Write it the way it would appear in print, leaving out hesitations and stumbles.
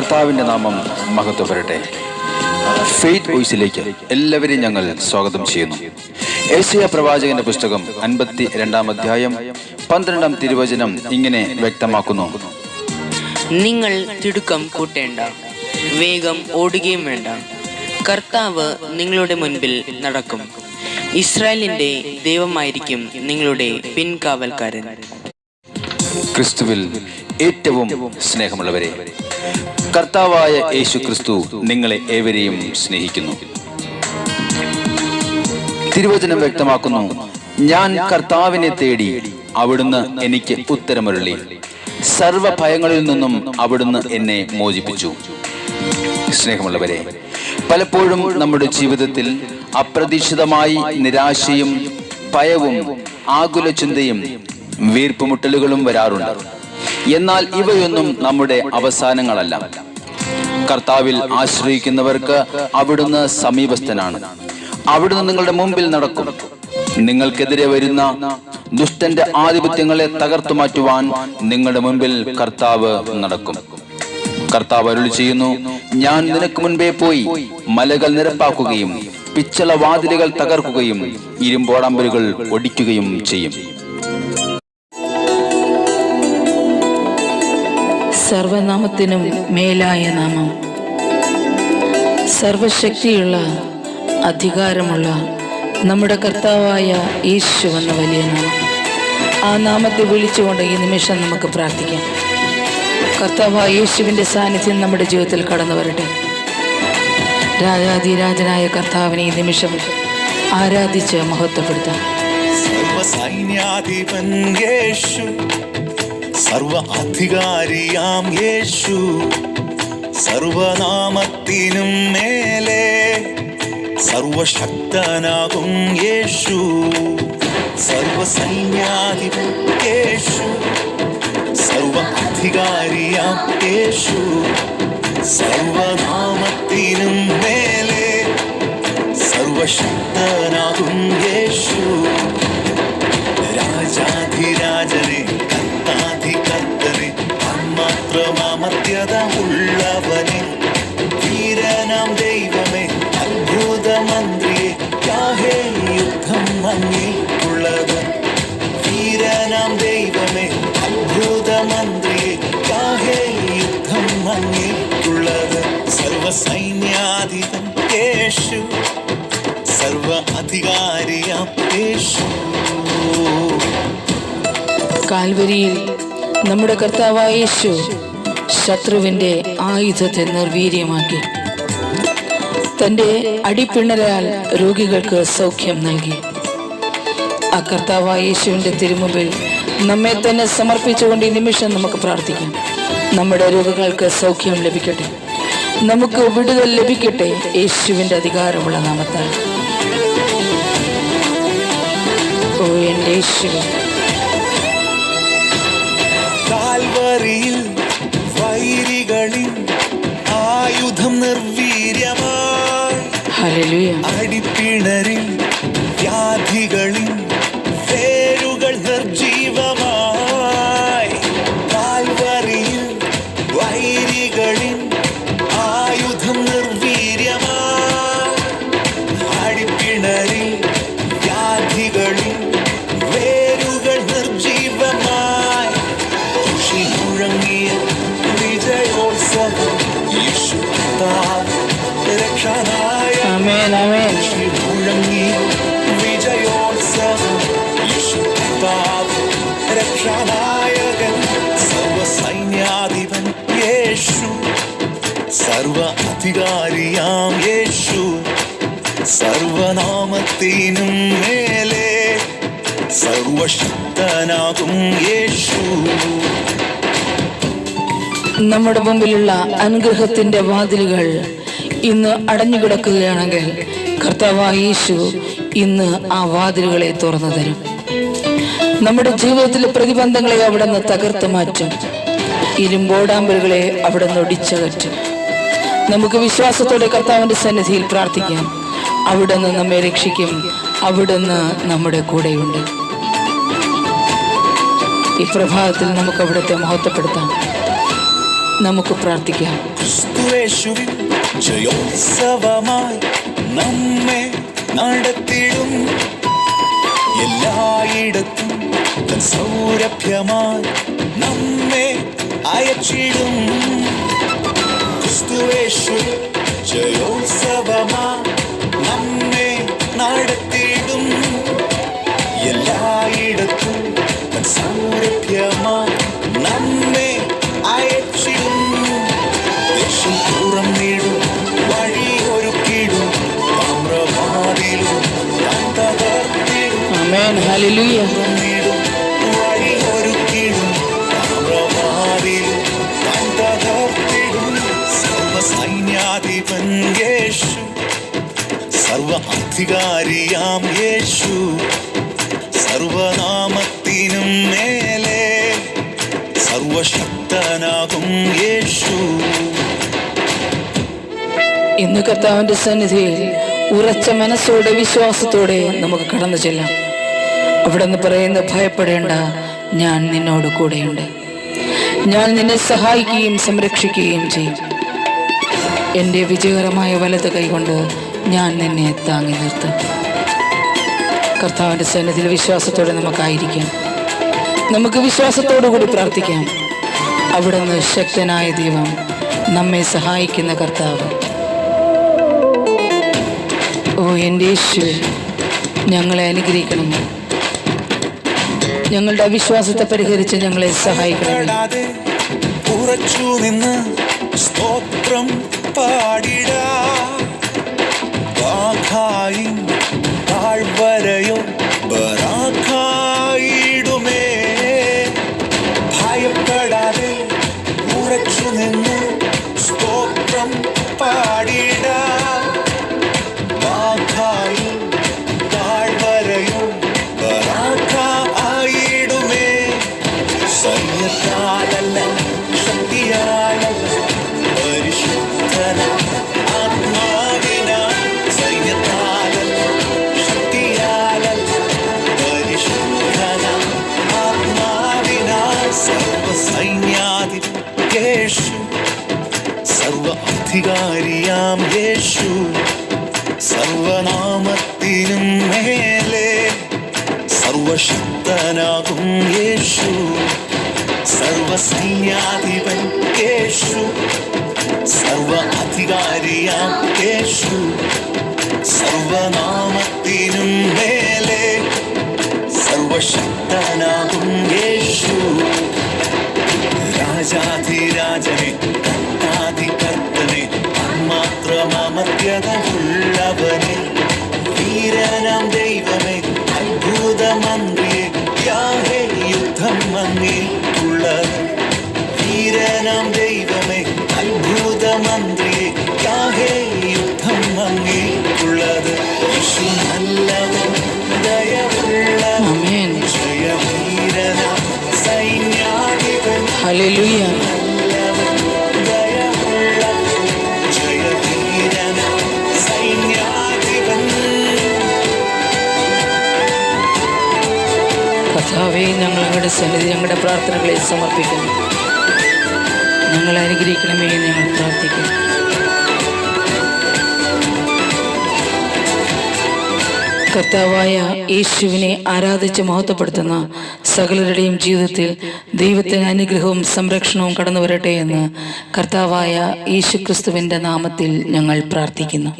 കർത്താവിൻ്റെ നാമം മഹത്വപ്പെടട്ടെ. ഫെയ്ത്ത് വോയിസിലേക്ക് എല്ലാവരെയും ഞങ്ങൾ സ്വാഗതം ചെയ്യുന്നു. യെശയ്യാ പ്രവാചകന്റെ പുസ്തകം 52-ാം അധ്യായം 12-ാം തിരുവചനം ഇങ്ങനെ വ്യക്തമാക്കുന്നു: നിങ്ങൾ തിടുക്കം കൂട്ടേണ്ട, വേഗം ഓടുകയും വേണ്ട. കർത്താവ് നിങ്ങളുടെ മുൻപിൽ നടക്കും. ഇസ്രായേലിന്റെ ദൈവമായിരിക്കും നിങ്ങളുടെ പിൻകാവൽക്കാരൻ. ക്രിസ്തുവിൽ ഏറ്റവും സ്നേഹമുള്ളവരെ, കർത്താവായ യേശു ക്രിസ്തു നിങ്ങളെ ഏവരെയും സ്നേഹിക്കുന്നു. തിരുവചനം വ്യക്തമാക്കുന്നു: ഞാൻ കർത്താവിനെ തേടി, അവിടുന്ന് എനിക്ക് ഉത്തരമരുളി. സർവ ഭയങ്ങളിൽ നിന്നും അവിടുന്ന് എന്നെ മോചിപ്പിച്ചു. സ്നേഹമുള്ളവരെ, പലപ്പോഴും നമ്മുടെ ജീവിതത്തിൽ അപ്രതീക്ഷിതമായി നിരാശയും ഭയവും ആകുല ചിന്തയും വീർപ്പുമുട്ടലുകളും വരാറുണ്ട്. എന്നാൽ ഇവയൊന്നും നമ്മുടെ അവസാനങ്ങളല്ല. കർത്താവിൽ ആശ്രയിക്കുന്നവർക്ക് അവിടുന്ന് സമീപസ്ഥനാണ്. അവിടുന്ന് നിങ്ങളുടെ മുമ്പിൽ നടക്കും. നിങ്ങൾക്കെതിരെ വരുന്ന ദുഷ്ടന്റെ ആധിപത്യങ്ങളെ തകർത്തു മാറ്റുവാൻ നിങ്ങളുടെ മുമ്പിൽ കർത്താവ് നടക്കും. കർത്താവ് അരുളി ചെയ്യുന്നു: ഞാൻ നിനക്ക് മുൻപേ പോയി മലകൾ നിരപ്പാക്കുകയും പിച്ചള വാതിലുകൾ തകർക്കുകയും ഇരുമ്പോടമ്പലുകൾ ഒടിക്കുകയും ചെയ്യും. സർവനാമത്തിനും മേലായ നാമം, സർവശക്തിയുള്ള അധികാരമുള്ള നമ്മുടെ കർത്താവായ യേശു എന്ന വലിയ നാമം. ആ നാമത്തെ വിളിച്ചുകൊണ്ട് ഈ നിമിഷം നമുക്ക് പ്രാർത്ഥിക്കാം. കർത്താവായ യേശുവിൻ്റെ സാന്നിധ്യം നമ്മുടെ ജീവിതത്തിൽ കടന്നു വരട്ടെ. രാജാധിരാജനായ കർത്താവിനെ ഈ നിമിഷം ആരാധിച്ച് മഹത്വപ്പെടുത്താം. സർവസൈന്യാധിപൻ യേശു, സർവ അധികാരിയാം യേശു, സർവനാമത്തിനും മേലെ സർവശക്തനാകും യേശു. സർവസൈന്യാധിപൻ യേശു, സർവ അധികാരിയാം യേശു, സർവനാമത്തിനും മേലെ സർവശക്തനാകും യേശു. രാജാധിരാജനെ, കർത്താധികർത്തനെ, മാത്രമാമത്യത ഉള്ളവനെ, വീരനാം ദൈവമേ, അത്ഭുതമന്ത്രിയെ, യാഹേ യുദ്ധം അങ്ങേക്കുള്ളത്. വീരനാം ദൈവമേ, അത്ഭുതമന്ത്രിയെ, യാഹേ യുദ്ധം അങ്ങേക്കുള്ളത്. സർവസൈന്യാധിപൻ യേശു, സർവ അധികാരിയാം യേശു. കാൽവരിയിൽ നമ്മുടെ കർത്താവായ യേശു ശത്രുവിൻ്റെ ആയുധത്തെ നിർവീര്യമാക്കി. തൻ്റെ അടിപ്പിണരാൽ രോഗികൾക്ക് സൗഖ്യം നൽകി. ആ കർത്താവായ യേശുവിൻ്റെ തിരുമുമ്പിൽ നമ്മെ തന്നെ സമർപ്പിച്ചുകൊണ്ട് ഈ നിമിഷം നമുക്ക് പ്രാർത്ഥിക്കാം. നമ്മുടെ രോഗങ്ങൾക്ക് സൗഖ്യം ലഭിക്കട്ടെ, നമുക്ക് വിടുതൽ ലഭിക്കട്ടെ യേശുവിൻ്റെ അധികാരമുള്ള നാമത്താൽ. ഓ എൻ്റെ യേശുവേ, കാൽവരിയിൽ വൈരികളിൽ ആയുധം നിർവീര്യമായി, ഹല്ലേലൂയ. അടിപ്പിണരിൽ വ്യാധികളിൽ വേരുകൾ നിർജീവമായി. കാൽവരിയിൽ വൈരികളിൽ ആയുധം നിർവീര്യമായി, അടിപ്പിണരിൽ വ്യാധികളിൽ വേരുകൾ നിർജീവമായി. മുഴങ്ങിയ വിജയോത്സവം യേശു രക്ഷനായ. ആമേൻ, ആമേൻ. മുഴങ്ങിയ വിജയോത്സവം യേശു രക്ഷനായകൻ. സർവസൈന്യാധിപൻ യേശു, സർവ അധികാരിയാം യേശു, സർവനാമത്തിനും മേലെ സർവശക്തനാകും യേശു. നമ്മുടെ മുമ്പിലുള്ള അനുഗ്രഹത്തിന്റെ വാതിലുകൾ ഇന്ന് അടഞ്ഞുകിടക്കുകയാണെങ്കിൽ കർത്താവായ യേശു ഇന്ന് ആ വാതിലുകളെ തുറന്നു തരും. നമ്മുടെ ജീവിതത്തിലെ പ്രതിബന്ധങ്ങളെ അവിടുന്ന് തകർത്ത് മാറ്റും. ഇരുമ്പോടാമ്പലുകളെ അവിടുന്ന് ഒടിച്ചകറ്റും. നമുക്ക് വിശ്വാസത്തോടെ കർത്താവിന്റെ സന്നിധിയിൽ പ്രാർത്ഥിക്കാം. അവിടുന്ന് നമ്മെ രക്ഷിക്കും. അവിടുന്ന് നമ്മുടെ കൂടെയുണ്ട്. ഈ പ്രഭാതത്തിൽ നമുക്ക് അവിടുത്തെ മഹത്വപ്പെടുത്താം. നമുക്ക് പ്രാർത്ഥിക്കാം. ക്രിസ്തുയേശുവിൻ ജയോത്സവമായി നമ്മെ നടത്തിടും. എല്ലായിടത്തും തൻ സൗരഭ്യമായി നമ്മെ അയച്ചിടും. ക്രിസ്തുയേശുവിൻ ജയോത്സവമായി നമ്മെ നടത്തിടും. എല്ലായിടത്തും തൻ സൗരഭ്യമായി നമ്മെ അയച്ചിടും. ദേശം തുറന്നിടും, വഴി ഒരുക്കിടും, താമ്രവാതിലും താൻ തകർത്തിടും. ആമേൻ. ഹല്ലേലൂയ. തുറന്നിടും, വഴി ഒരുക്കിടും, താമ്രവാതിലും താൻ തകർത്തിടും. സർവസൈന്യാധിപൻ യേശു, സർവ അധികാരിയാം യേശു, സർവനാമത്തിനും മേലെ സർവശക്തനാകും യേശു. ഇന്ന് കർത്താവിന്റെ സന്നിധിയിൽ ഉറച്ച മനസ്സോടെ വിശ്വാസത്തോടെ നമുക്ക് കടന്നു ചെല്ലാം. അവിടെ നിന്ന് പറയുന്ന, ഭയപ്പെടേണ്ട, ഞാൻ നിന്നോട് കൂടെയുണ്ട്. ഞാൻ നിന്നെ സഹായിക്കുകയും സംരക്ഷിക്കുകയും ചെയ്യും. എൻ്റെ വിജയകരമായ വലത് കൈകൊണ്ട് ഞാൻ നിന്നെ താങ്ങി നിർത്തും. കർത്താവിന്റെ സന്നിധിയിൽ വിശ്വാസത്തോടെ നമുക്കായിരിക്കാം. നമുക്ക് വിശ്വാസത്തോടു കൂടി പ്രാർത്ഥിക്കാം. അവിടുന്ന് ശക്തനായ ദൈവം, നമ്മെ സഹായിക്കുന്ന കർത്താവ്. ഓ എൻ്റെ യേശുവേ, ഞങ്ങളെ അനുഗ്രഹിക്കണമേ. ഞങ്ങളുടെ അവിശ്വാസത്തെ പരിഹരിച്ച് ഞങ്ങളെ സഹായിക്കണമേ. ഉറച്ചു നിന്ന് സ്തോത്രം പാടിടാ. വാഖായും താഴ്വരയോ ബറാഖായിടുമേ. ഭയപ്പെടാതെ ഉറച്ചു നിന്ന് സ്തോത്രം പാടിടാ. വാഖായും താഴ്വരയോ ബറാഖായിടുമേ. സൈന്യത്താലല്ല, ശക്തിയാലല്ല, പരിശുദ്ധനാം ആത്മാവിനാൽ. സൈന്യത്താലല്ല, ശക്തിയാലല്ല, പരിശുദ്ധനാം ആത്മാവിനാൽ. സർവസൈന്യാധിപൻ യേശു, സർവ അധികാരിയാം യേശു, സർവനാമത്തിനും മേലെ സർവശക്തനാകും യേശു. സർവസൈന്യാധിപൻ യേശു, സർവ അധികാരിയാം യേശു, സർവനാമത്തിനും മേലെ സർവശക്തനാകും യേശു. രാജാധിരാജനെ, കർത്താധികർത്തനെ, മാത്രമമത്യതയുള്ളവനെ, വീരനാം ദൈവമേ, അത്ഭുതമന്ത്രിയെ, യാഹേ യുദ്ധം അങ്ങേക്കുള്ളത്. വീരനാം ദൈവമേ, അത്ഭുതമന്ത്രിയെ, യാഹേ യുദ്ധം അങ്ങേക്കുള്ളത്. യേശു നല്ലവൻ, ദയവുള്ളവൻ, ആമേൻ. ജയവീരനാം സൈന്യാധിപൻ. ഹല്ലേലൂയ. നല്ലവൻ, ദയവുള്ളവൻ, ജയവീരനാം സൈന്യാധിപൻ. കർത്താവേ, ഞങ്ങൾ അങ്ങയുടെ സന്നിധി ഞങ്ങളുടെ പ്രാർത്ഥനകളെ സമർപ്പിക്കുന്നു. ഞങ്ങളെ അനുഗ്രഹിക്കണമേ എന്ന് ഞങ്ങൾ പ്രാർത്ഥിക്കുന്നു. കർത്താവായ യേശുവിനെ ആരാധിച്ച് മഹത്വപ്പെടുത്തുന്ന സകലരുടെയും ജീവിതത്തിൽ ദൈവത്തിന് അനുഗ്രഹവും സംരക്ഷണവും കടന്നു വരട്ടെ എന്ന് കർത്താവായ യേശുക്രിസ്തുവിൻ്റെ നാമത്തിൽ ഞങ്ങൾ പ്രാർത്ഥിക്കുന്നു.